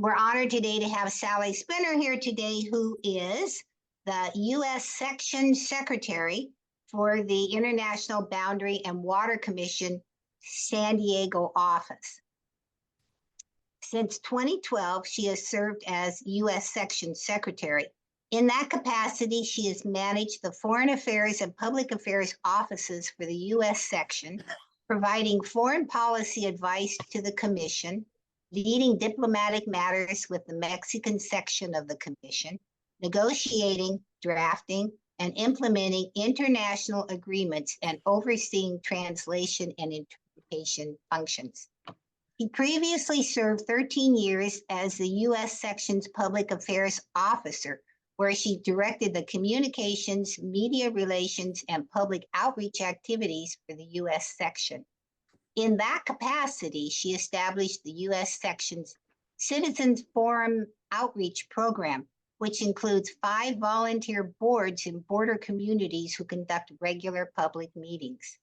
We're honored today to have Sally Spener here today, who is the U.S. Section Secretary for the International Boundary and Water Commission San Diego office. Since 2012, she has served as U.S. Section Secretary. In that capacity, she has managed the Foreign Affairs and Public Affairs offices for the U.S. Section, providing foreign policy advice to the Commission, leading diplomatic matters with the Mexican section of the Commission, negotiating, drafting, and implementing international agreements and overseeing translation and interpretation functions. He previously served 13 years as the U.S. Section's Public Affairs Officer, where she directed the communications, media relations, and public outreach activities for the U.S. Section. In that capacity, she established the U.S. Section's Citizens Forum Outreach Program, which includes 5 volunteer boards in border communities who conduct regular public meetings.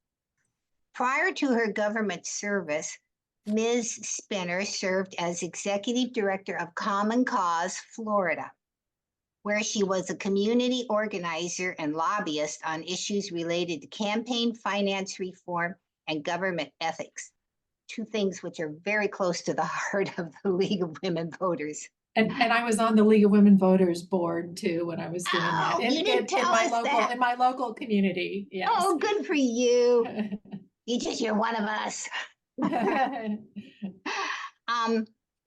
Prior to her government service, Ms. Spener served as Executive Director of Common Cause Florida, where she was a community organizer and lobbyist on issues related to campaign finance reform and government ethics, 2 things which are very close to the heart of the League of Women Voters. And I was on the League of Women Voters board too when I was doing that. You didn't tell us that. In my local community. Yes. Oh, good for you. You're one of us. Let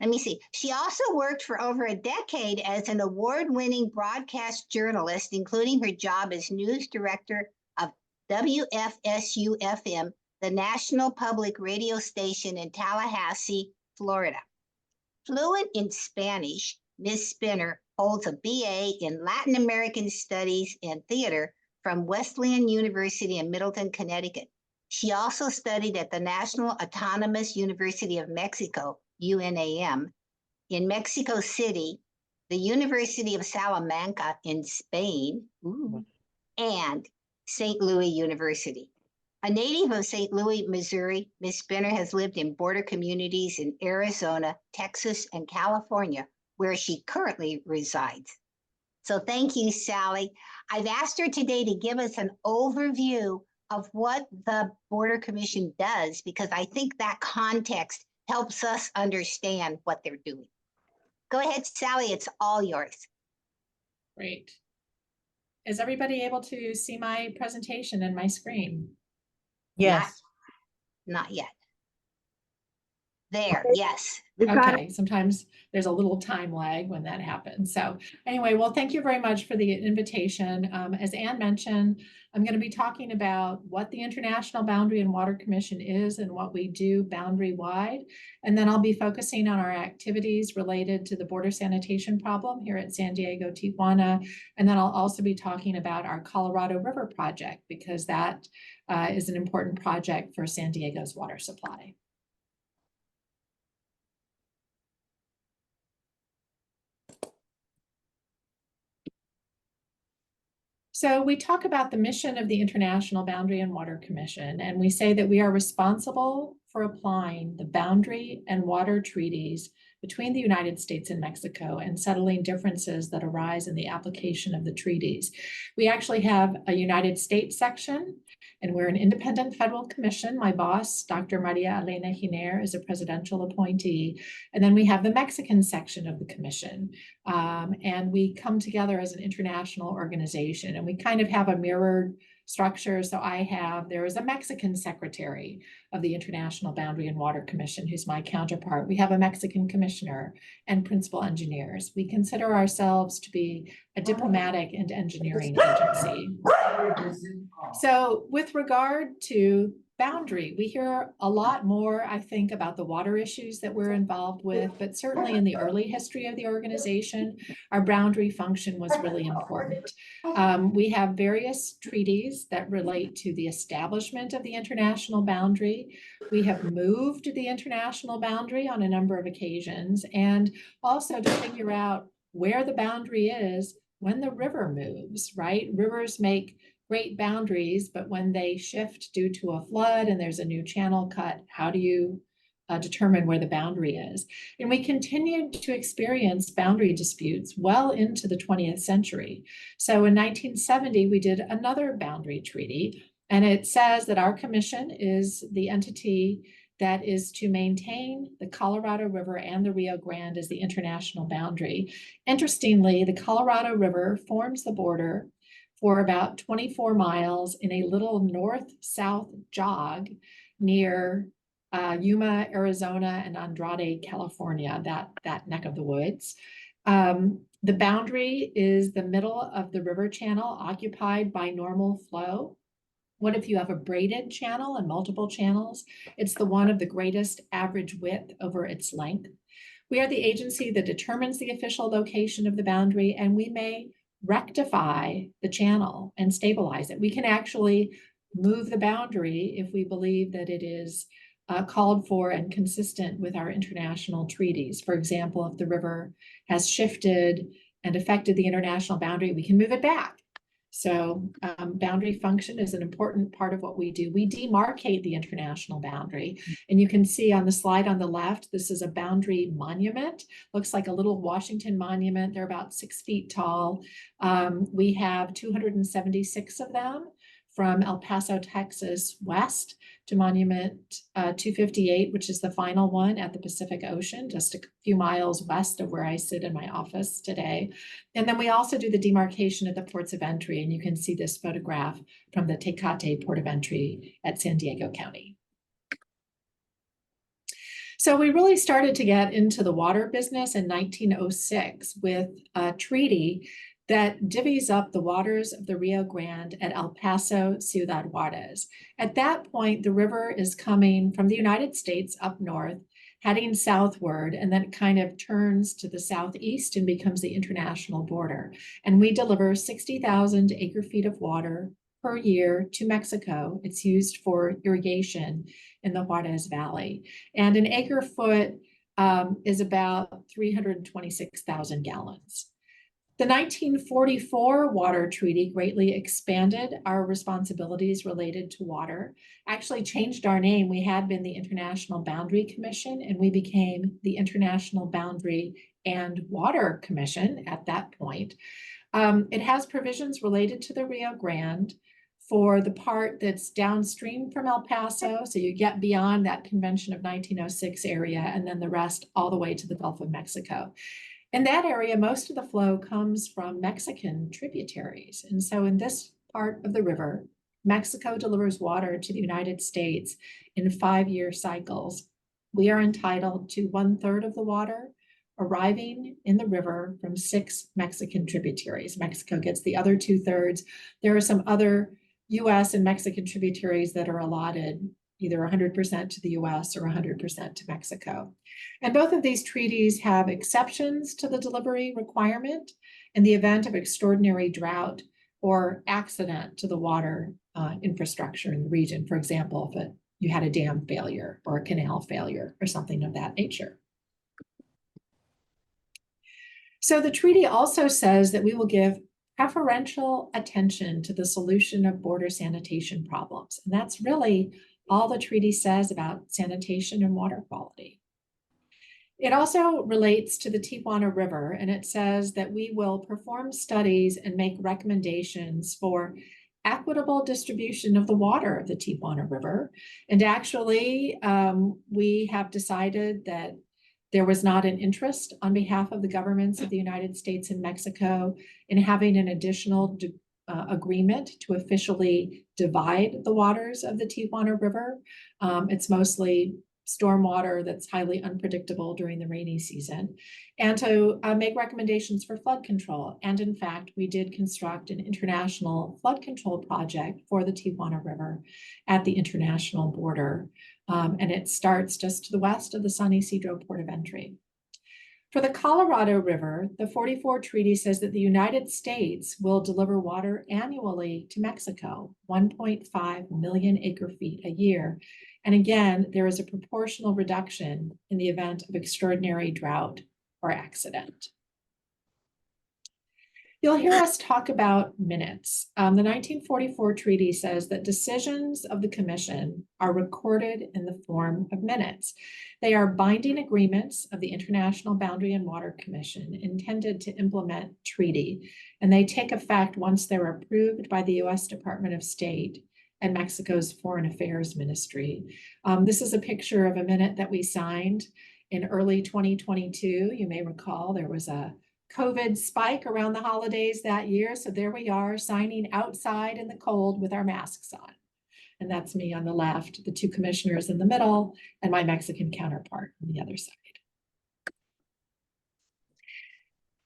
me see. She also worked for over a decade as an award-winning broadcast journalist, including her job as news director of WFSU-FM, the national public radio station in Tallahassee, Florida. Fluent in Spanish, Ms. Spener holds a BA in Latin American Studies and Theater from Wesleyan University in Middleton, Connecticut. She also studied at the National Autonomous University of Mexico, UNAM, in Mexico City, the University of Salamanca in Spain, and St. Louis University. A native of St. Louis, Missouri, Ms. Spener has lived in border communities in Arizona, Texas, and California, where she currently resides. So thank you, Sally. I've asked her today to give us an overview of what the Border Commission does, because I think that context helps us understand what they're doing. Go ahead, Sally, it's all yours. Great. Is everybody able to see my presentation and my screen? Yes. Not yet. There, yes. Okay, sometimes there's a little time lag when that happens. So anyway, well, thank you very much for the invitation. As Anne mentioned, I'm going to be talking about what the International Boundary and Water Commission is and what we do boundary-wide. And then I'll be focusing on our activities related to the border sanitation problem here at San Diego, Tijuana. And then I'll also be talking about our Colorado River project, because that is an important project for San Diego's water supply. So we talk about the mission of the International Boundary and Water Commission, and we say that we are responsible for applying the boundary and water treaties between the United States and Mexico and settling differences that arise in the application of the treaties. We actually have a United States section, and we're an independent federal commission. My boss, Dr. Maria Elena Giner, is a presidential appointee. And then we have the Mexican section of the commission. And we come together as an international organization, and we kind of have a mirrored structure. So there is a Mexican secretary of the International Boundary and Water Commission, who's my counterpart. We have a Mexican commissioner and principal engineers. We consider ourselves to be a diplomatic and engineering agency. So with regard to boundary, we hear a lot more, I think, about the water issues that we're involved with, but certainly in the early history of the organization, our boundary function was really important. We have various treaties that relate to the establishment of the international boundary. We have moved the international boundary on a number of occasions, and also to figure out where the boundary is when the river moves, right? Rivers make great boundaries, but when they shift due to a flood and there's a new channel cut, how do you determine where the boundary is. And we continued to experience boundary disputes well into the 20th century. So in 1970, we did another boundary treaty, and it says that our commission is the entity that is to maintain the Colorado River and the Rio Grande as the international boundary. Interestingly, the Colorado River forms the border for about 24 miles in a little north-south jog near Yuma, Arizona, and Andrade, California, that neck of the woods. The boundary is the middle of the river channel occupied by normal flow. What if you have a braided channel and multiple channels? It's the one of the greatest average width over its length. We are the agency that determines the official location of the boundary, and we may rectify the channel and stabilize it. We can actually move the boundary if we believe that it is called for and consistent with our international treaties. For example, if the river has shifted and affected the international boundary, we can move it back. So boundary function is an important part of what we do. We demarcate the international boundary. And you can see on the slide on the left, this is a boundary monument. Looks like a little Washington monument. They're about 6 feet tall. We have 276 of them from El Paso, Texas, west to Monument 258, which is the final one at the Pacific Ocean, just a few miles west of where I sit in my office today. And then we also do the demarcation at the ports of entry, and you can see this photograph from the Tecate Port of Entry at San Diego County. So we really started to get into the water business in 1906 with a treaty that divvies up the waters of the Rio Grande at El Paso, Ciudad Juarez. At that point, the river is coming from the United States up north, heading southward, and then it kind of turns to the southeast and becomes the international border. And we deliver 60,000 acre feet of water per year to Mexico. It's used for irrigation in the Juarez Valley. And an acre foot is about 326,000 gallons. The 1944 Water Treaty greatly expanded our responsibilities related to water, actually changed our name. We had been the International Boundary Commission, and we became the International Boundary and Water Commission at that point. It has provisions related to the Rio Grande for the part that's downstream from El Paso, so you get beyond that Convention of 1906 area, and then the rest all the way to the Gulf of Mexico. In that area, most of the flow comes from Mexican tributaries. And so in this part of the river, Mexico delivers water to the United States in 5-year cycles. We are entitled to 1/3 of the water arriving in the river from 6 Mexican tributaries. Mexico gets the other 2/3. There are some other US and Mexican tributaries that are allotted either 100% to the US or 100% to Mexico. And both of these treaties have exceptions to the delivery requirement in the event of extraordinary drought or accident to the water infrastructure in the region. For example, if you had a dam failure or a canal failure or something of that nature. So the treaty also says that we will give preferential attention to the solution of border sanitation problems. And that's really all the treaty says about sanitation and water quality. It also relates to the Tijuana River, and it says that we will perform studies and make recommendations for equitable distribution of the water of the Tijuana River. And actually, we have decided that there was not an interest on behalf of the governments of the United States and Mexico in having an additional agreement to officially divide the waters of the Tijuana River. It's mostly stormwater that's highly unpredictable during the rainy season, and to make recommendations for flood control. And in fact, we did construct an international flood control project for the Tijuana River at the international border. And it starts just to the west of the San Ysidro Port of Entry. For the Colorado River, the 44 Treaty says that the United States will deliver water annually to Mexico, 1.5 million acre feet a year. And again, there is a proportional reduction in the event of extraordinary drought or accident. You'll hear us talk about minutes. The 1944 treaty says that decisions of the commission are recorded in the form of minutes. They are binding agreements of the International Boundary and Water Commission intended to implement treaty, and they take effect once they're approved by the U.S. Department of State and Mexico's Foreign Affairs Ministry. This is a picture of a minute that we signed in early 2022. You may recall there was a COVID spike around the holidays that year. So there we are signing outside in the cold with our masks on. And that's me on the left, the two commissioners in the middle, and my Mexican counterpart on the other side.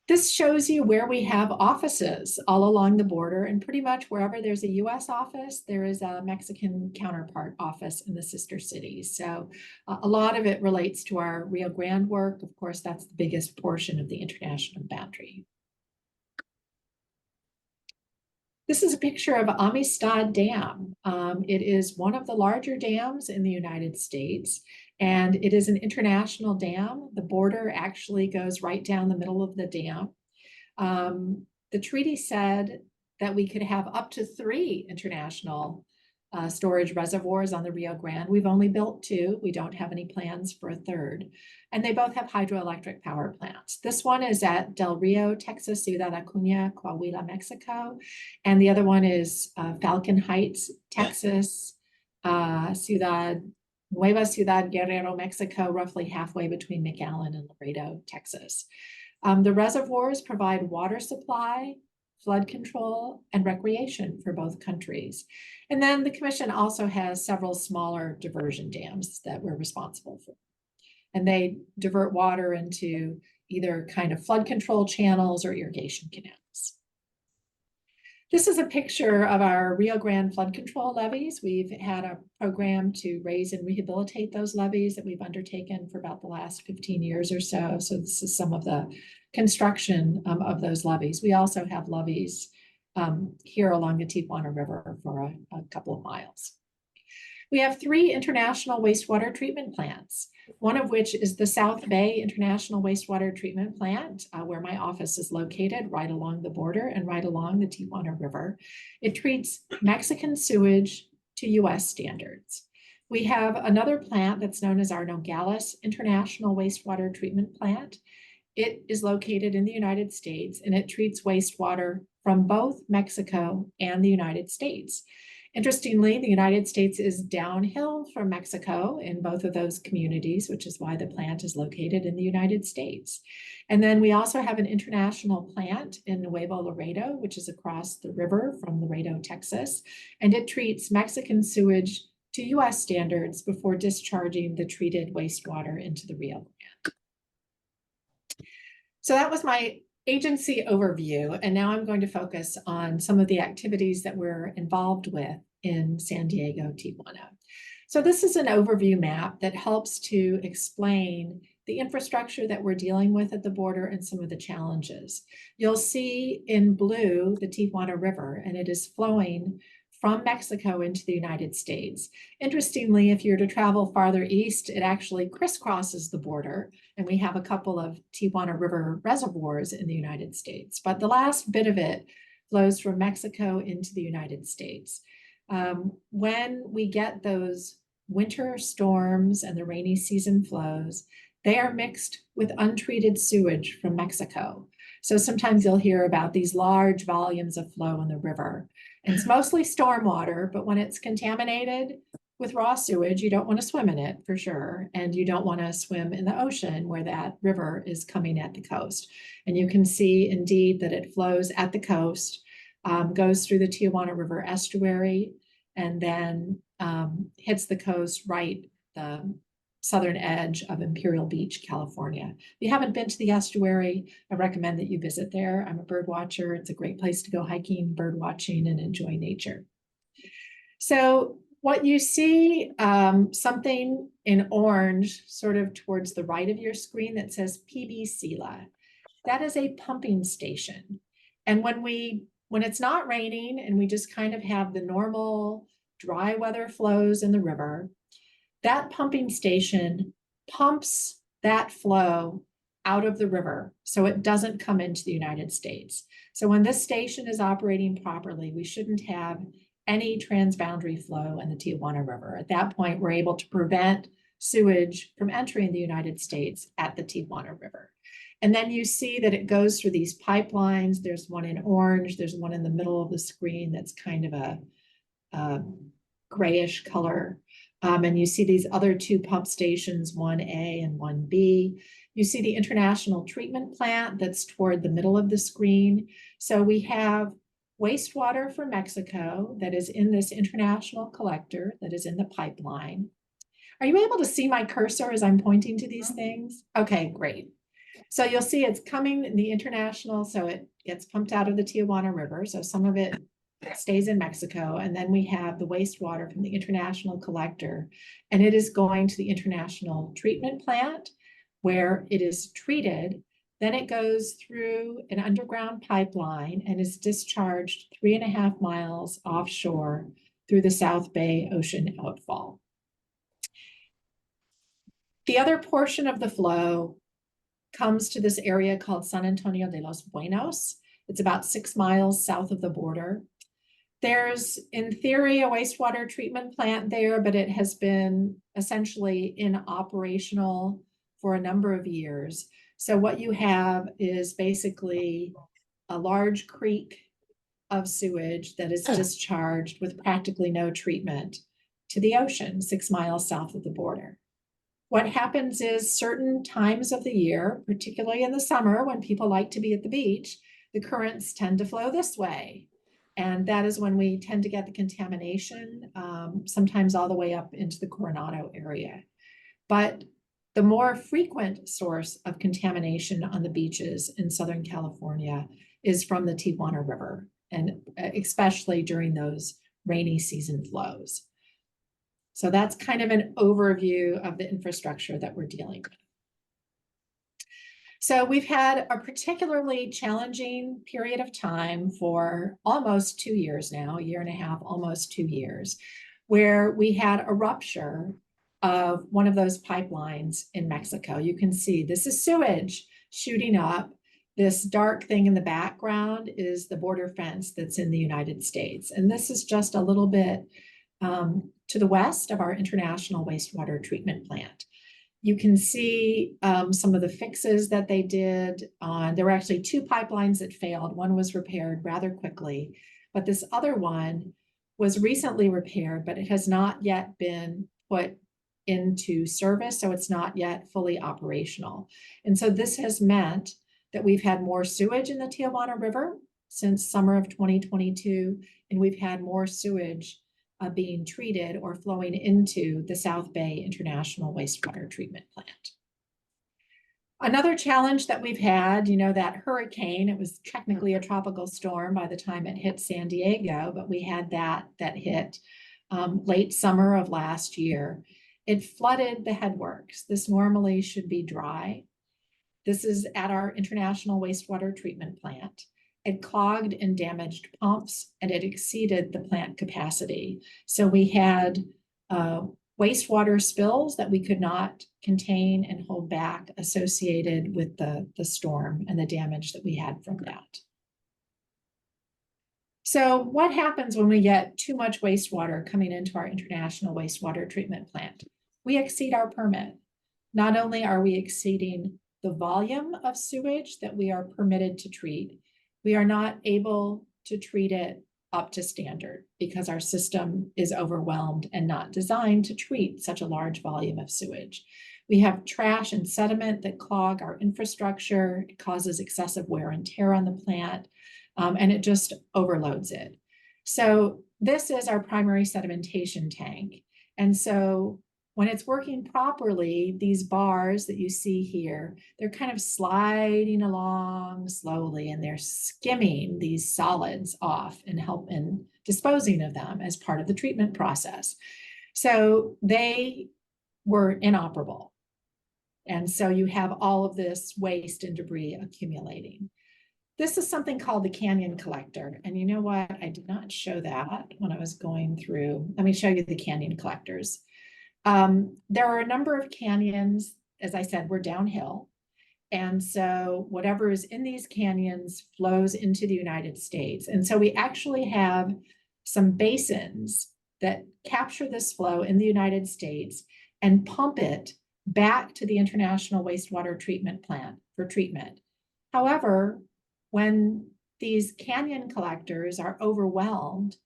This shows you where we have offices all along the border, and pretty much wherever there's a US office, there is a Mexican counterpart office in the sister cities. So a lot of it relates to our Rio Grande work. Of course, that's the biggest portion of the international boundary. This is a picture of Amistad Dam. It is one of the larger dams in the United States, and it is an international dam. The border actually goes right down the middle of the dam. The treaty said that we could have up to 3 international storage reservoirs on the Rio Grande. We've only built 2. We don't have any plans for a 3rd. And they both have hydroelectric power plants. This one is at Del Rio, Texas, Ciudad Acuña, Coahuila, Mexico. And the other one is Falcon Heights, Texas, Nueva Ciudad Guerrero, Mexico, roughly halfway between McAllen and Laredo, Texas. The reservoirs provide water supply, flood control, and recreation for both countries. And then the commission also has several smaller diversion dams that we're responsible for. And they divert water into either kind of flood control channels or irrigation canals. This is a picture of our Rio Grande flood control levees. We've had a program to raise and rehabilitate those levees that we've undertaken for about the last 15 years or so. So this is some of the construction of those levees. We also have levees here along the Tijuana River for a couple of miles. We have 3 international wastewater treatment plants, one of which is the South Bay International Wastewater Treatment Plant, where my office is located, right along the border and right along the Tijuana River. It treats Mexican sewage to U.S. standards. We have another plant that's known as our Nogales International Wastewater Treatment Plant. It is located in the United States, and it treats wastewater from both Mexico and the United States. Interestingly, the United States is downhill from Mexico in both of those communities, which is why the plant is located in the United States. And then we also have an international plant in Nuevo Laredo, which is across the river from Laredo, Texas, and it treats Mexican sewage to U.S. standards before discharging the treated wastewater into the Rio Grande. So that was my agency overview, and now I'm going to focus on some of the activities that we're involved with in San Diego, Tijuana. So this is an overview map that helps to explain the infrastructure that we're dealing with at the border and some of the challenges. You'll see in blue the Tijuana River, and it is flowing from Mexico into the United States. Interestingly, if you're to travel farther east, it actually crisscrosses the border, and we have a couple of Tijuana River reservoirs in the United States. But the last bit of it flows from Mexico into the United States. When we get those winter storms and the rainy season flows, they are mixed with untreated sewage from Mexico. So sometimes you'll hear about these large volumes of flow in the river. And it's mostly stormwater, but when it's contaminated with raw sewage, you don't want to swim in it for sure. And you don't want to swim in the ocean where that river is coming at the coast. And you can see indeed that it flows at the coast, goes through the Tijuana River estuary, and then hits the coast right the southern edge of Imperial Beach, California. If you haven't been to the estuary, I recommend that you visit there. I'm a bird watcher. It's a great place to go hiking, bird watching, and enjoy nature. So what you see, something in orange, sort of towards the right of your screen that says PB Sila, that is a pumping station. And when it's not raining and we just kind of have the normal dry weather flows in the river, that pumping station pumps that flow out of the river, so it doesn't come into the United States. So when this station is operating properly, we shouldn't have any transboundary flow in the Tijuana River. At that point, we're able to prevent sewage from entering the United States at the Tijuana River. And then you see that it goes through these pipelines. There's one in orange. There's one in the middle of the screen that's kind of a grayish color. And you see these other two pump stations, 1A and 1B. You see the international treatment plant that's toward the middle of the screen. So we have wastewater from Mexico that is in this international collector that is in the pipeline. Are you able to see my cursor as I'm pointing to these things? Okay, great. So you'll see it's coming in the international, so it gets pumped out of the Tijuana River. So some of it stays in Mexico. And then we have the wastewater from the international collector, and it is going to the international treatment plant where it is treated. Then it goes through an underground pipeline and is discharged 3.5 miles offshore through the South Bay Ocean outfall. The other portion of the flow comes to this area called San Antonio de los Buenos. It's about 6 miles south of the border. There's, in theory, a wastewater treatment plant there, but it has been essentially inoperational for a number of years. So what you have is basically a large creek of sewage that is discharged with practically no treatment to the ocean, 6 miles south of the border. What happens is certain times of the year, particularly in the summer when people like to be at the beach, the currents tend to flow this way. And that is when we tend to get the contamination, sometimes all the way up into the Coronado area. But the more frequent source of contamination on the beaches in Southern California is from the Tijuana River, and especially during those rainy season flows. So that's kind of an overview of the infrastructure that we're dealing with. So we've had a particularly challenging period of time for almost 2 years now, 1.5 years, almost 2 years, where we had a rupture of one of those pipelines in Mexico. You can see this is sewage shooting up. This dark thing in the background is the border fence that's in the United States. And this is just a little bit to the west of our international wastewater treatment plant. You can see some of the fixes that they did on, there were actually 2 pipelines that failed. One was repaired rather quickly, but this other one was recently repaired, but it has not yet been put into service, so it's not yet fully operational. And so this has meant that we've had more sewage in the Tijuana River since summer of 2022, and we've had more sewage being treated or flowing into the South Bay International Wastewater Treatment Plant. Another challenge that we've had, you know, that hurricane, it was technically a tropical storm by the time it hit San Diego, but we had that hit late summer of last year. It flooded the headworks. This normally should be dry. This is at our international wastewater treatment plant. It clogged and damaged pumps, and it exceeded the plant capacity. So we had wastewater spills that we could not contain and hold back associated with the storm and the damage that we had from that. So what happens when we get too much wastewater coming into our international wastewater treatment plant? We exceed our permit. Not only are we exceeding the volume of sewage that we are permitted to treat, we are not able to treat it up to standard because our system is overwhelmed and not designed to treat such a large volume of sewage. We have trash and sediment that clog our infrastructure. It causes excessive wear and tear on the plant, and it just overloads it. So this is our primary sedimentation tank. And so when it's working properly, these bars that you see here, they're kind of sliding along slowly, and they're skimming these solids off and help in disposing of them as part of the treatment process. So they were inoperable. And so you have all of this waste and debris accumulating. This is something called the canyon collector. And you know what? I did not show that when I was going through. Let me show you the canyon collectors. There are a number of canyons. As I said, we're downhill. And so whatever is in these canyons flows into the United States. And so we actually have some basins that capture this flow in the United States and pump it back to the International Wastewater Treatment Plant for treatment. However, when these canyon collectors are overwhelmed,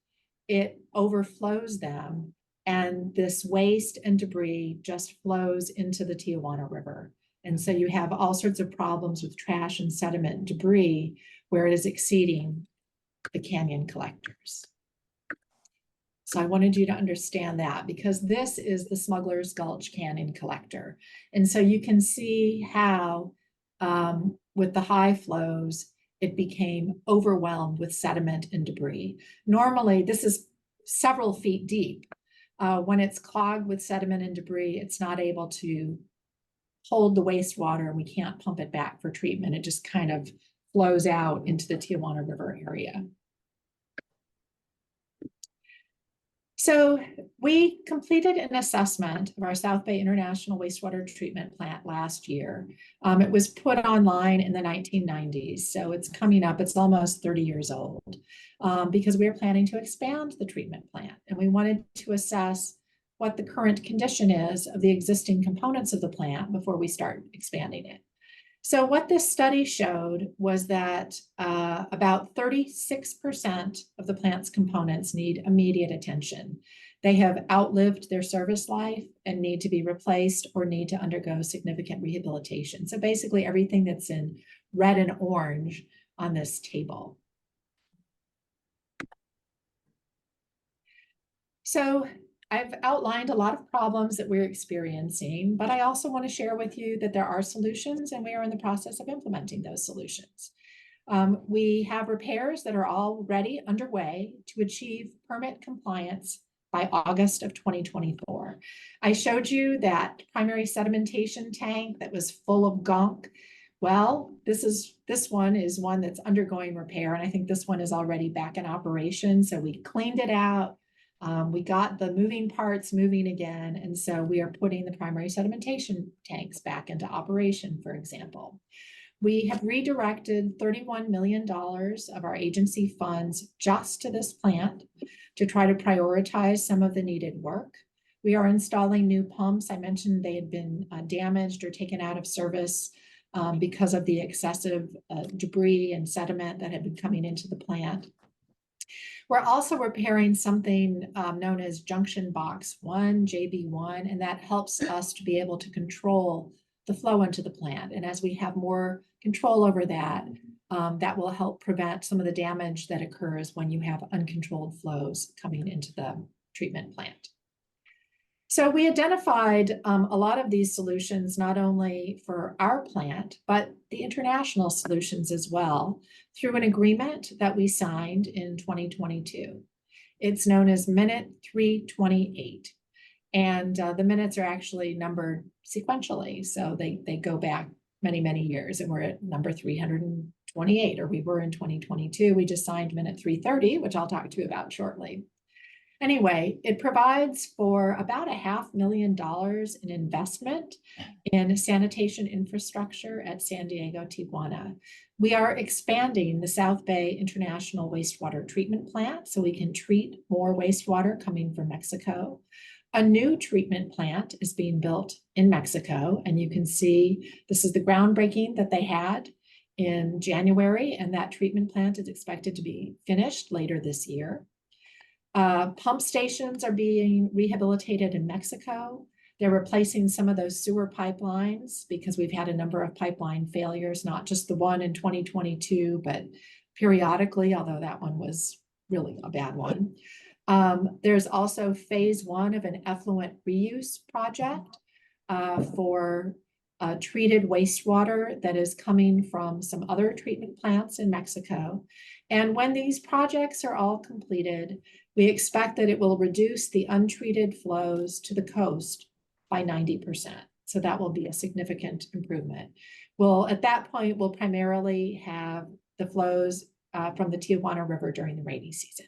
it overflows them, and this waste and debris just flows into the Tijuana River. And so you have all sorts of problems with trash and sediment and debris where it is exceeding the canyon collectors. So I wanted you to understand that, because this is the Smuggler's Gulch Canyon collector. And so you can see how with the high flows, it became overwhelmed with sediment and debris. Normally, this is several feet deep. When it's clogged with sediment and debris, it's not able to hold the wastewater, and we can't pump it back for treatment. It just kind of flows out into the Tijuana River area. So we completed an assessment of our South Bay International Wastewater Treatment Plant last year. It was put online in the 1990s, so it's coming up, it's almost 30 years old, because we are planning to expand the treatment plant, and we wanted to assess what the current condition is of the existing components of the plant before we start expanding it. So what this study showed was that about 36% of the plant's components need immediate attention. They have outlived their service life and need to be replaced or need to undergo significant rehabilitation. So basically everything that's in red and orange on this table. So I've outlined a lot of problems that we're experiencing, but I also want to share with you that there are solutions, and we are in the process of implementing those solutions. We have repairs that are already underway to achieve permit compliance by August of 2024. I showed you that primary sedimentation tank that was full of gunk. Well, this one is one that's undergoing repair, and I think this one is already back in operation. So we cleaned it out. We got the moving parts moving again, and so we are putting the primary sedimentation tanks back into operation, for example. We have redirected $31 million of our agency funds just to this plant to try to prioritize some of the needed work. We are installing new pumps. I mentioned they had been damaged or taken out of service because of the excessive debris and sediment that had been coming into the plant. We're also repairing something known as Junction Box 1, JB1, and that helps us to be able to control the flow into the plant. And as we have more control over that, that will help prevent some of the damage that occurs when you have uncontrolled flows coming into the treatment plant. So we identified a lot of these solutions, not only for our plant, but the international solutions as well, through an agreement that we signed in 2022. It's known as Minute 328. And the minutes are actually numbered sequentially. So they go back many, many years, and we're at number 328, or we were in 2022. We just signed Minute 330, which I'll talk to you about shortly. Anyway, it provides for about $500,000 in investment in sanitation infrastructure at San Diego, Tijuana. We are expanding the South Bay International Wastewater Treatment Plant so we can treat more wastewater coming from Mexico. A new treatment plant is being built in Mexico, and you can see this is the groundbreaking that they had in January, and that treatment plant is expected to be finished later this year. Pump stations are being rehabilitated in Mexico. They're replacing some of those sewer pipelines because we've had a number of pipeline failures, not just the one in 2022, but periodically, although that one was really a bad one. There's also phase 1 of an effluent reuse project for treated wastewater that is coming from some other treatment plants in Mexico. And when these projects are all completed, we expect that it will reduce the untreated flows to the coast by 90%. So that will be a significant improvement. Well, at that point, we'll primarily have the flows from the Tijuana River during the rainy season.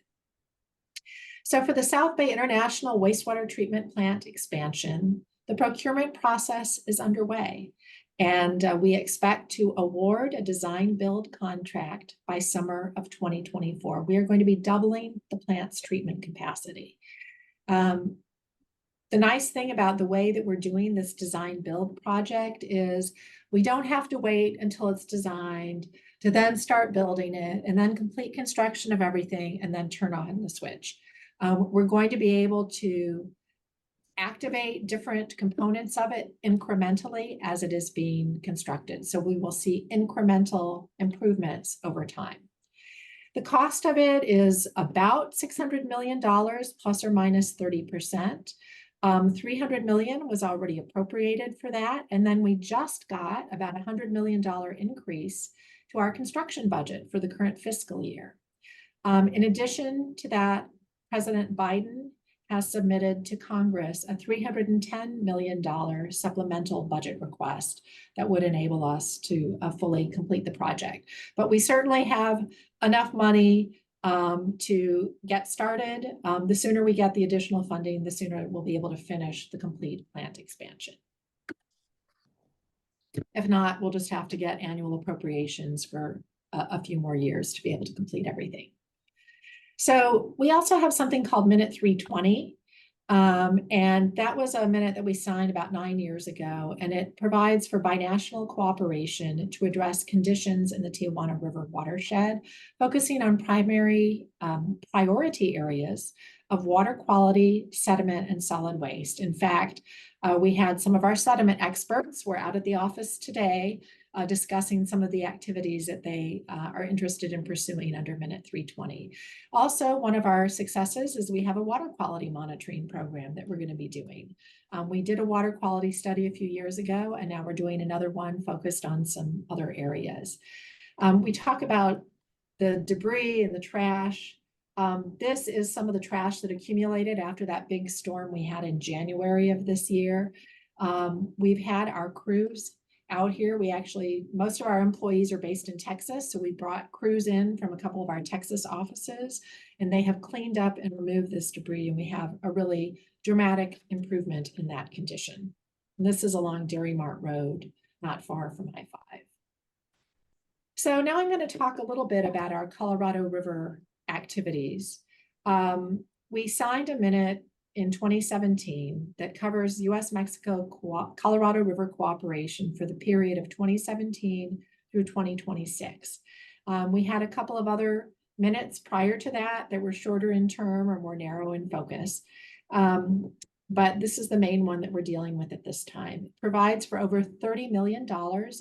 So for the South Bay International Wastewater Treatment Plant expansion, the procurement process is underway. And we expect to award a design build contract by summer of 2024. We are going to be doubling the plant's treatment capacity. The nice thing about the way that we're doing this design build project is we don't have to wait until it's designed to then start building it and then complete construction of everything and then turn on the switch. We're going to be able to activate different components of it incrementally as it is being constructed. So we will see incremental improvements over time. The cost of it is about $600 million plus or minus 30%. 300 million was already appropriated for that. And then we just got about $100 million increase to our construction budget for the current fiscal year. In addition to that, President Biden has submitted to Congress a $310 million supplemental budget request that would enable us to fully complete the project. But we certainly have enough money to get started. The sooner we get the additional funding, the sooner we'll be able to finish the complete plant expansion. If not, we'll just have to get annual appropriations for a few more years to be able to complete everything. So we also have something called Minute 320. And that was a minute that we signed about 9 years ago, and it provides for binational cooperation to address conditions in the Tijuana River watershed, focusing on primary priority areas of water quality, sediment, and solid waste. In fact, we had some of our sediment experts were out at the office today discussing some of the activities that they are interested in pursuing under Minute 320. Also, one of our successes is we have a water quality monitoring program that we're going to be doing. We did a water quality study a few years ago, and now we're doing another one focused on some other areas. We talk about the debris and the trash. This is some of the trash that accumulated after that big storm we had in January of this year. We've had our crews out here. Most of our employees are based in Texas, so we brought crews in from a couple of our Texas offices, and they have cleaned up and removed this debris, and we have a really dramatic improvement in that condition. And this is along Dairy Mart Road, not far from I-5. So now I'm going to talk a little bit about our Colorado River activities. We signed a minute in 2017 that covers U.S. Mexico Colorado River cooperation for the period of 2017 through 2026. We had a couple of other minutes prior to that were shorter in term or more narrow in focus. But this is the main one that we're dealing with at this time. It provides for over $30 million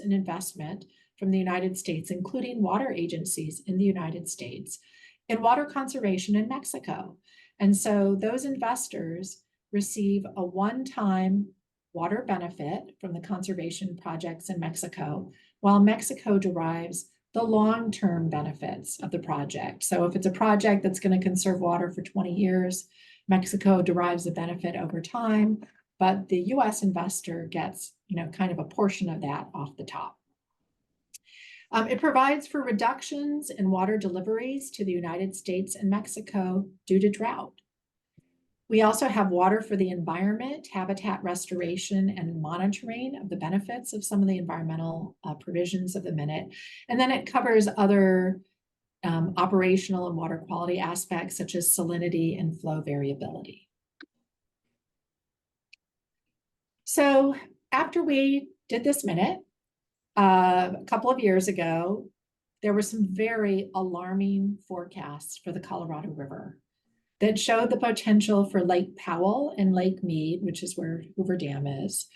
in investment from the United States, including water agencies in the United States, in water conservation in Mexico. And so those investors receive a one-time water benefit from the conservation projects in Mexico, while Mexico derives the long-term benefits of the project. So if it's a project that's going to conserve water for 20 years, Mexico derives a benefit over time, but the U.S. investor gets, kind of a portion of that off the top. It provides for reductions in water deliveries to the United States and Mexico due to drought. We also have water for the environment, habitat restoration, and monitoring of the benefits of some of the environmental provisions of the minute. And then it covers other operational and water quality aspects such as salinity and flow variability. So after we did this minute, a couple of years ago, there were some very alarming forecasts for the Colorado River that showed the potential for Lake Powell and Lake Mead, which is where Hoover Dam is,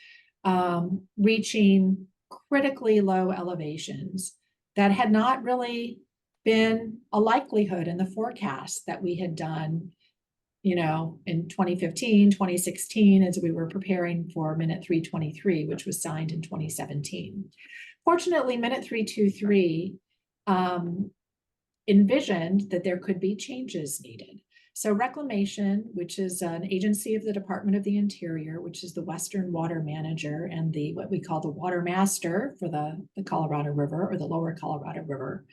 reaching critically low elevations that had not really been a likelihood in the forecast that we had done, in 2015, 2016, as we were preparing for Minute 323, which was signed in 2017. Fortunately, Minute 323 envisioned that there could be changes needed. So Reclamation, which is an agency of the Department of the Interior, which is the Western Water Manager and what we call the Water Master for the Colorado River or the Lower Colorado River,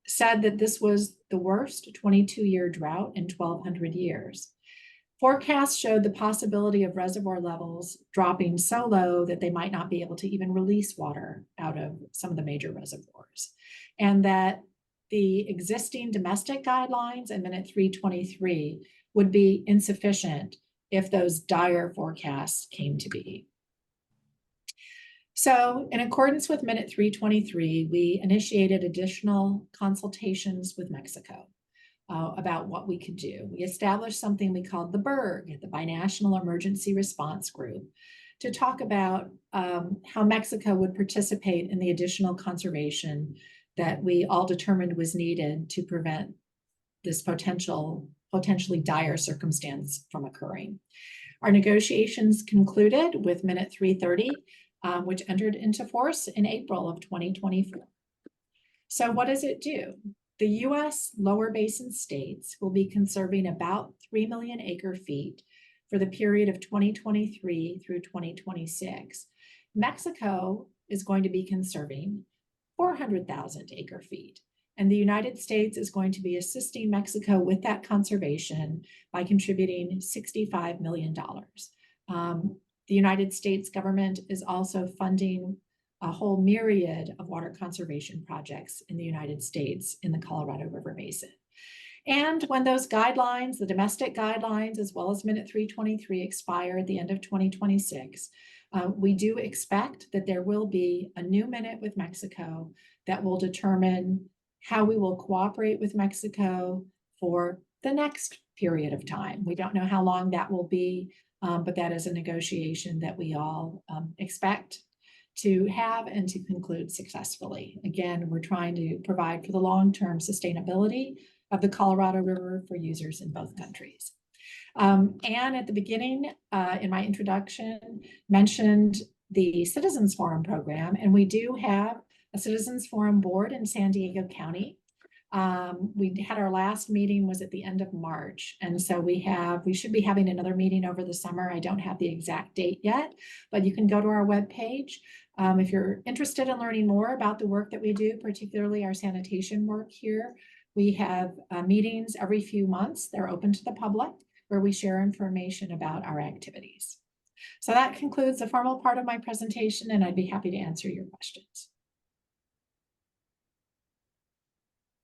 said that this was the worst 22-year drought in 1,200 years. Forecasts showed the possibility of reservoir levels dropping so low that they might not be able to even release water out of some of the major reservoirs, and that the existing domestic guidelines in minute 323 would be insufficient if those dire forecasts came to be. So in accordance with minute 323, we initiated additional consultations with Mexico about what we could do. We established something we called the BERG, the Binational Emergency Response Group, to talk about how Mexico would participate in the additional conservation that we all determined was needed to prevent this potentially dire circumstance from occurring. Our negotiations concluded with minute 330, which entered into force in April of 2024. So what does it do? The U.S. lower basin states will be conserving about 3 million acre feet for the period of 2023 through 2026. Mexico is going to be conserving 400,000 acre feet. And the United States is going to be assisting Mexico with that conservation by contributing $65 million. The United States government is also funding a whole myriad of water conservation projects in the United States in the Colorado River Basin. And when those guidelines, the domestic guidelines, as well as minute 323 expire at the end of 2026, we do expect that there will be a new minute with Mexico that will determine how we will cooperate with Mexico for the next period of time. We don't know how long that will be, but that is a negotiation that we all expect to have and to conclude successfully. Again, we're trying to provide for the long-term sustainability of the Colorado River for users in both countries. Anne, at the beginning, in my introduction, mentioned the Citizens Forum program, and we do have a Citizens Forum board in San Diego County. We had our last meeting was at the end of March. And so we should be having another meeting over the summer. I don't have the exact date yet, but you can go to our webpage. If you're interested in learning more about the work that we do, particularly our sanitation work here, we have meetings every few months. They're open to the public where we share information about our activities. So that concludes the formal part of my presentation, and I'd be happy to answer your questions.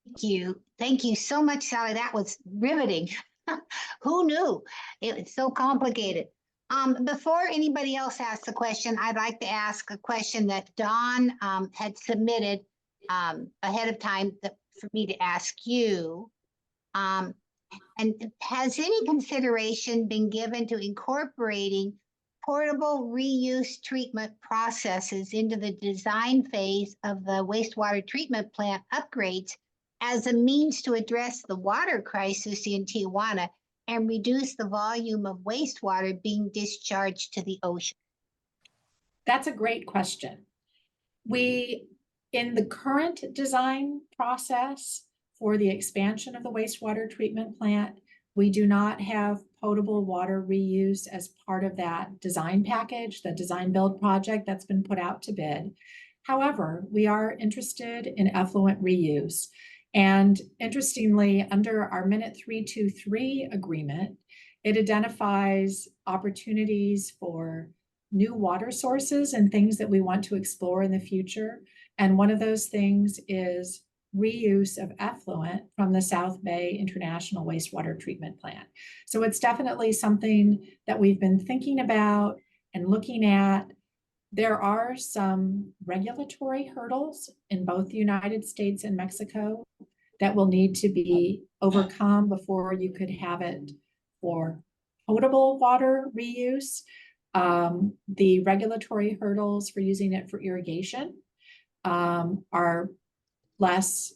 Thank you. Thank you so much, Sally. That was riveting. Who knew? It was so complicated. Before anybody else asks a question, I'd like to ask a question that Dawn had submitted ahead of time for me to ask you. And has any consideration been given to incorporating portable reuse treatment processes into the design phase of the wastewater treatment plant upgrades as a means to address the water crisis in Tijuana and reduce the volume of wastewater being discharged to the ocean? That's a great question. In the current design process for the expansion of the wastewater treatment plant, we do not have potable water reuse as part of that design package, the design build project that's been put out to bid. However, we are interested in effluent reuse. And interestingly, under our minute 323 agreement, it identifies opportunities for new water sources and things that we want to explore in the future. And one of those things is reuse of effluent from the South Bay International Wastewater Treatment Plant. So it's definitely something that we've been thinking about and looking at. There are some regulatory hurdles in both the United States and Mexico that will need to be overcome before you could have it for potable water reuse. The regulatory hurdles for using it for irrigation are less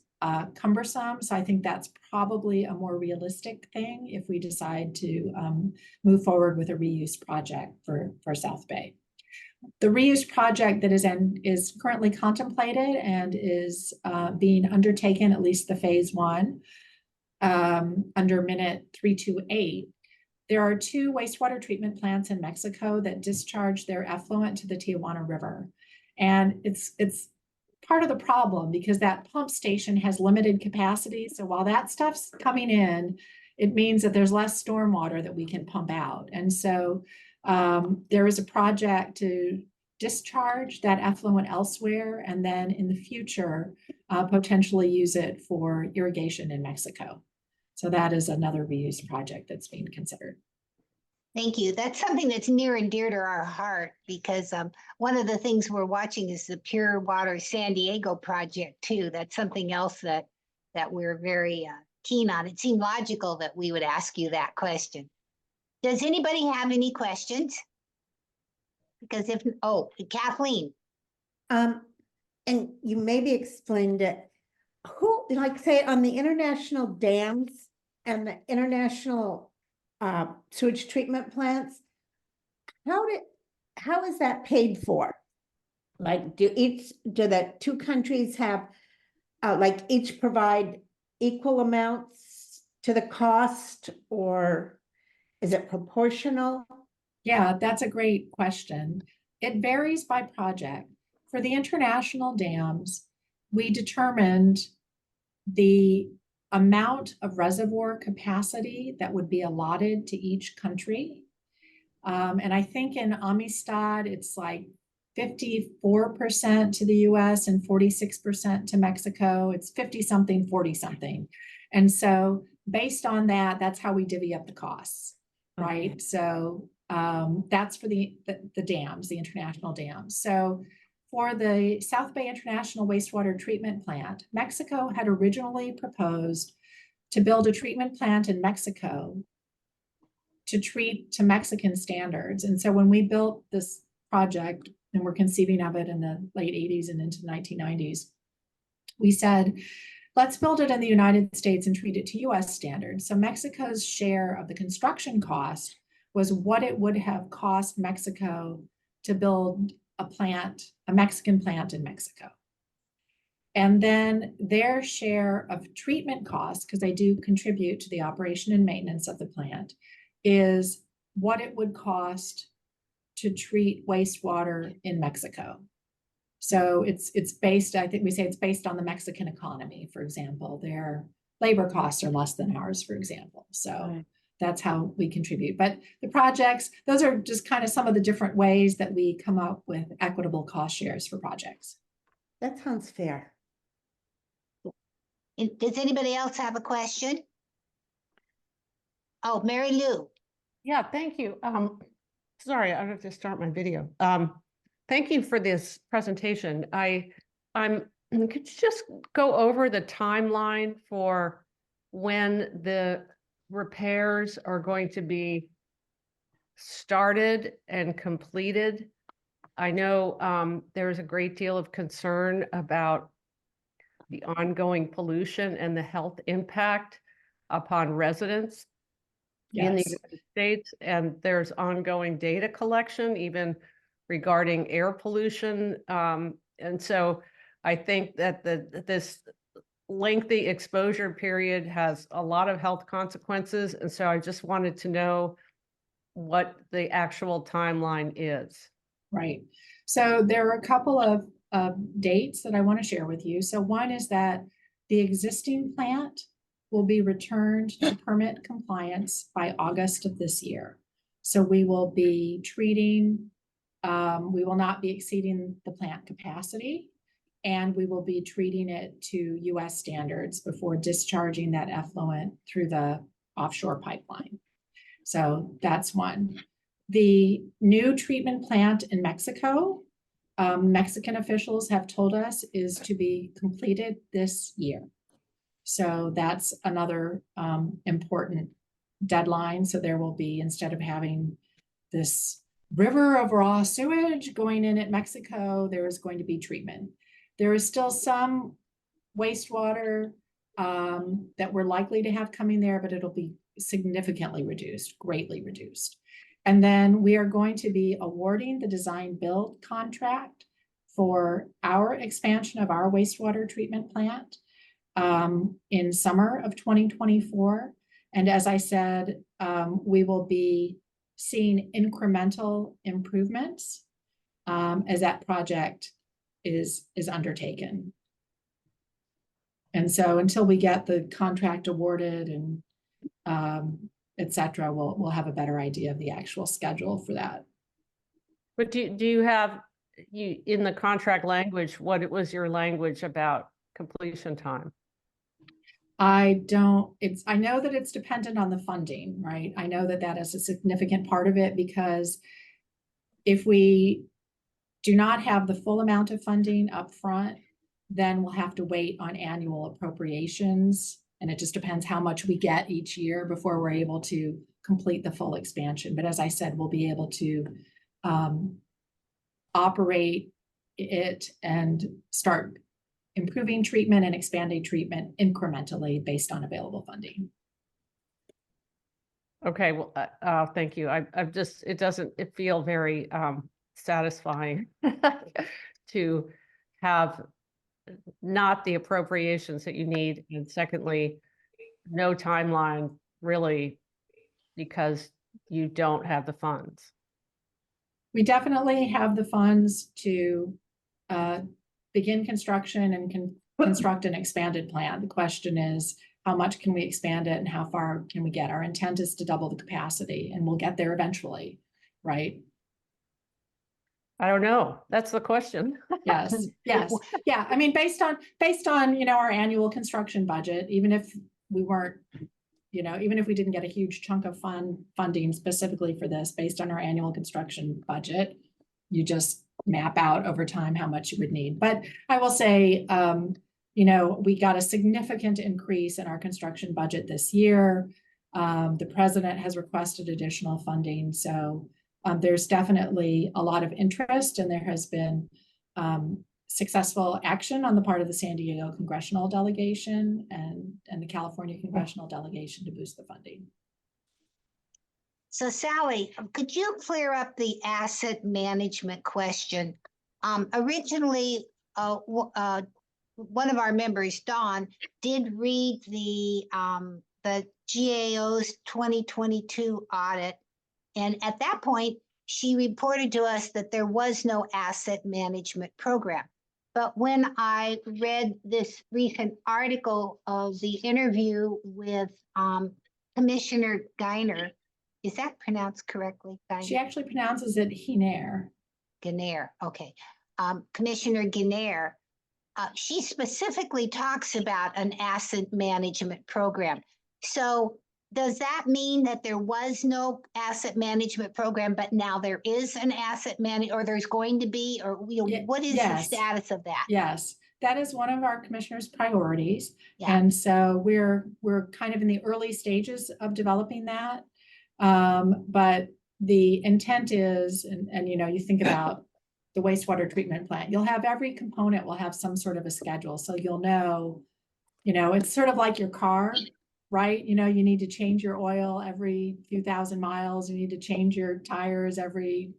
cumbersome. So I think that's probably a more realistic thing if we decide to move forward with a reuse project for South Bay. The reuse project that is currently contemplated and is being undertaken, at least the phase 1, under minute 328. There are 2 wastewater treatment plants in Mexico that discharge their effluent to the Tijuana River. And it's part of the problem because that pump station has limited capacity. So while that stuff's coming in, it means that there's less stormwater that we can pump out. And so there is a project to discharge that effluent elsewhere, and then in the future, potentially use it for irrigation in Mexico. So that is another reuse project that's being considered. Thank you. That's something that's near and dear to our heart because one of the things we're watching is the Pure Water San Diego project too. That's something else that we're very keen on. It seemed logical that we would ask you that question. Does anybody have any questions? Because if, Kathleen. And you maybe explained it. Who, like say on the international dams and the international sewage treatment plants, how is that paid for? Like do the two countries have like each provide equal amounts to the cost, or is it proportional? Yeah, that's a great question. It varies by project. For the international dams, we determined the amount of reservoir capacity that would be allotted to each country. And I think in Amistad, it's like 54% to the US and 46% to Mexico. It's 50 something, 40 something. And so based on that, that's how we divvy up the costs, right? Okay. So that's for the dams, the international dams. So for the South Bay International Wastewater Treatment Plant, Mexico had originally proposed to build a treatment plant in Mexico to treat to Mexican standards. And so when we built this project, and we're conceiving of it in the late 80s and into the 1990s, we said, let's build it in the United States and treat it to US standards. So Mexico's share of the construction cost was what it would have cost Mexico to build a Mexican plant in Mexico. And then their share of treatment costs, because they do contribute to the operation and maintenance of the plant, is what it would cost to treat wastewater in Mexico. So it's based, I think we say it's based on the Mexican economy, for example. Their labor costs are less than ours, for example. So right. That's how we contribute. But the projects, those are just kind of some of the different ways that we come up with equitable cost shares for projects. That sounds fair. Does anybody else have a question? Oh, Mary Lou. Yeah, thank you. Sorry, I have to start my video. Thank you for this presentation. Could you just go over the timeline for when the repairs are going to be started and completed? I know there's a great deal of concern about the ongoing pollution and the health impact upon residents in the United States, and there's ongoing data collection, even regarding air pollution. And so I think that this lengthy exposure period has a lot of health consequences. And so I just wanted to know what the actual timeline is. Right. So there are a couple of dates that I want to share with you. So one is that the existing plant will be returned to permit compliance by August of this year. So we will be treating, we will not be exceeding the plant capacity, and we will be treating it to US standards before discharging that effluent through the offshore pipeline. So that's one. The new treatment plant in Mexico, Mexican officials have told us is to be completed this year. So that's another important deadline. So there will be, instead of having this river of raw sewage going in at Mexico, there is going to be treatment. There is still some wastewater that we're likely to have coming there, but it'll be significantly reduced, greatly reduced. And then we are going to be awarding the design build contract for our expansion of our wastewater treatment plant in summer of 2024. And as I said, we will be seeing incremental improvements as that project is undertaken. And so until we get the contract awarded and et cetera, we'll have a better idea of the actual schedule for that. But do you have, in the contract language, what was your language about completion time? I know that it's dependent on the funding, right? I know that that is a significant part of it, because if we do not have the full amount of funding up front, then we'll have to wait on annual appropriations. And it just depends how much we get each year before we're able to complete the full expansion. But as I said, we'll be able to operate it and start improving treatment and expanding treatment incrementally based on available funding. Okay, well, thank you. It doesn't feel very satisfying to have not the appropriations that you need, and secondly, no timeline really, because you don't have the funds. We definitely have the funds to begin construction and construct an expanded plan. The question is, how much can we expand it and how far can we get? Our intent is to double the capacity, and we'll get there eventually, right? I don't know. That's the question. Yes, yes. Yeah, I mean, based on, our annual construction budget, even if we weren't, even if we didn't get a huge chunk of funding specifically for this, based on our annual construction budget, you just map out over time how much you would need. But I will say, we got a significant increase in our construction budget this year. The president has requested additional funding. So there's definitely a lot of interest, and there has been successful action on the part of the San Diego congressional delegation and the California congressional delegation to boost the funding. So Sally, could you clear up the asset management question? Originally, one of our members, Dawn, did read the GAO's 2022 audit. And at that point, she reported to us that there was no asset management program. But when I read this recent article of the interview with Commissioner Geiner, is that pronounced correctly? Geiner? She actually pronounces it Hiner. Geiner, okay. Commissioner Geiner, she specifically talks about an asset management program. So does that mean that there was no asset management program, but now there is an asset or there's going to be, or what is the status of that? Yes, that is one of our commissioner's priorities. Yeah. And so we're kind of in the early stages of developing that. But the intent is, and you think about the wastewater treatment plant, you'll have every component will have some sort of a schedule. So you'll know, it's sort of like your car, right? You need to change your oil every few thousand miles. You need to change your tires every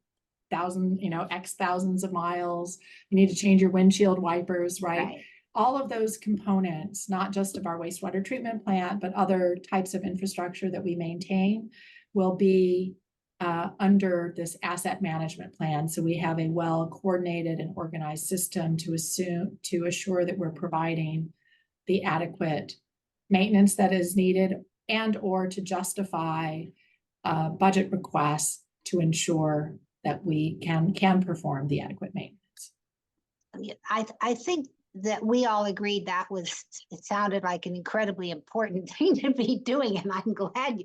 X thousands of miles. You need to change your windshield wipers, right? All of those components, not just of our wastewater treatment plant, but other types of infrastructure that we maintain, will be under this asset management plan. So we have a well-coordinated and organized system to assure that we're providing the adequate maintenance that is needed, and or to justify budget requests to ensure that we can perform the adequate maintenance. I think that we all agreed it sounded like an incredibly important thing to be doing, and I'm glad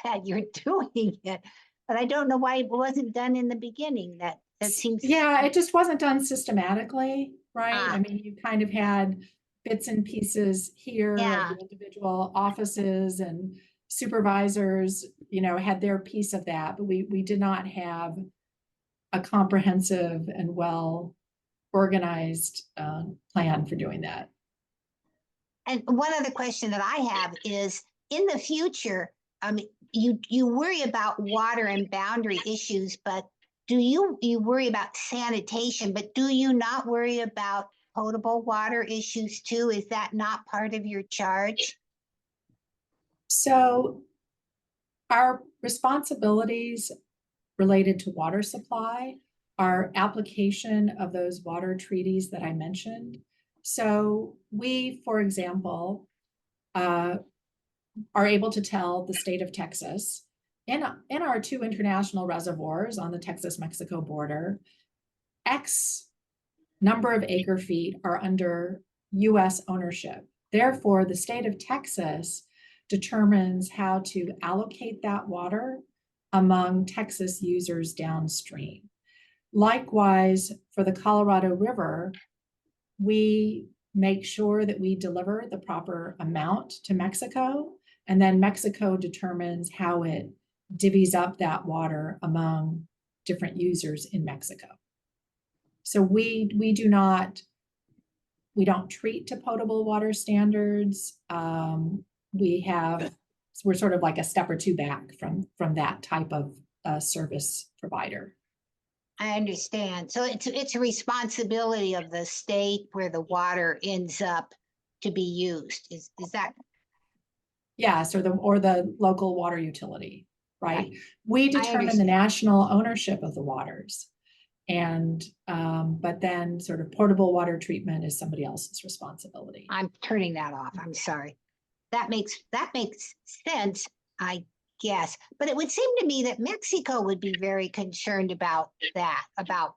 that you're doing it. But I don't know why it wasn't done in the beginning. That seems. Yeah, it just wasn't done systematically, right? I mean, you kind of had bits and pieces here of the individual offices, and supervisors, had their piece of that, but we did not have a comprehensive and well organized plan for doing that. And one other question that I have is, in the future, you worry about water and boundary issues, but do you worry about sanitation, but do you not worry about potable water issues too? Is that not part of your charge? So our responsibilities related to water supply are application of those water treaties that I mentioned. So we, for example, are able to tell the state of Texas in our two international reservoirs on the Texas-Mexico border, X number of acre feet are under U.S. ownership. Therefore, the state of Texas determines how to allocate that water among Texas users downstream. Likewise, for the Colorado River, we make sure that we deliver the proper amount to Mexico, and then Mexico determines how it divvies up that water among different users in Mexico. So we don't treat to potable water standards. We're sort of like a step or two back from that type of service provider. I understand. So it's a responsibility of the state where the water ends up to be used. Is that? Yes, or the local water utility, right? We determine the understand. national ownership of the waters. And but then sort of portable water treatment is somebody else's responsibility. I'm turning that off. I'm sorry. That makes sense, I guess. But it would seem to me that Mexico would be very concerned about that, about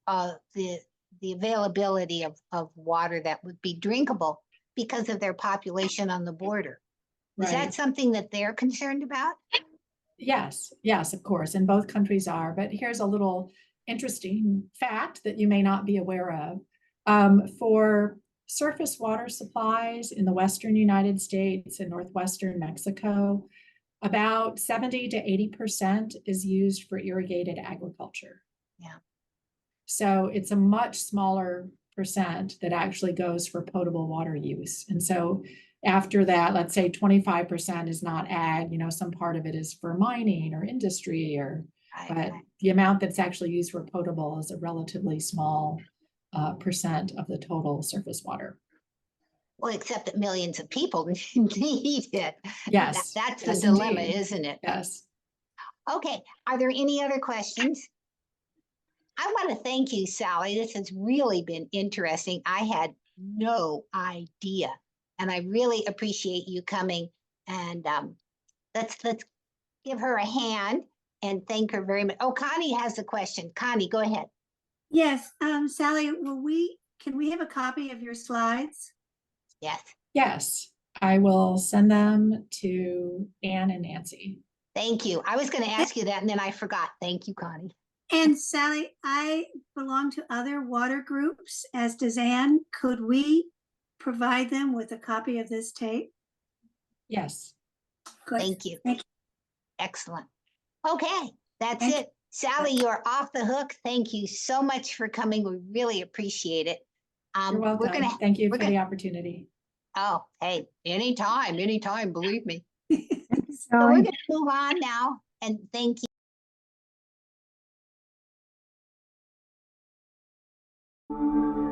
the availability of water that would be drinkable because of their population on the border. Is that something that they're concerned about? Yes, of course, and both countries are. But here's a little interesting fact that you may not be aware of. For surface water supplies in the western United States and northwestern Mexico, about 70 to 80% is used for irrigated agriculture. Yeah. So it's a much smaller percent that actually goes for potable water use. And so after that, let's say 25% is not ag, some part of it is for mining or industry, but the amount that's actually used for potable is a relatively small percent of the total surface water. Well, except that millions of people need it. Yes. That's yes, the dilemma, indeed. isn't it? Yes. Okay. Are there any other questions? I want to thank you, Sally. This has really been interesting. I had no idea, and I really appreciate you coming. And let's give her a hand and thank her very much. Oh, Connie has a question. Connie, go ahead. Yes, Sally, can we have a copy of your slides? Yes. Yes, I will send them to Anne and Nancy. Thank you. I was going to ask you that, and then I forgot. Thank you, Connie. And Sally, I belong to other water groups, as does Anne. Could we provide them with a copy of this tape? Yes. Good. Thank you. Thank you. Excellent. Okay, that's Thank it. Sally, you're off the hook. Thank you so much for coming. We really appreciate it. You're welcome. Thank you for the opportunity. Oh, hey, anytime, believe me. So Sally. we're going to move on now, and thank you.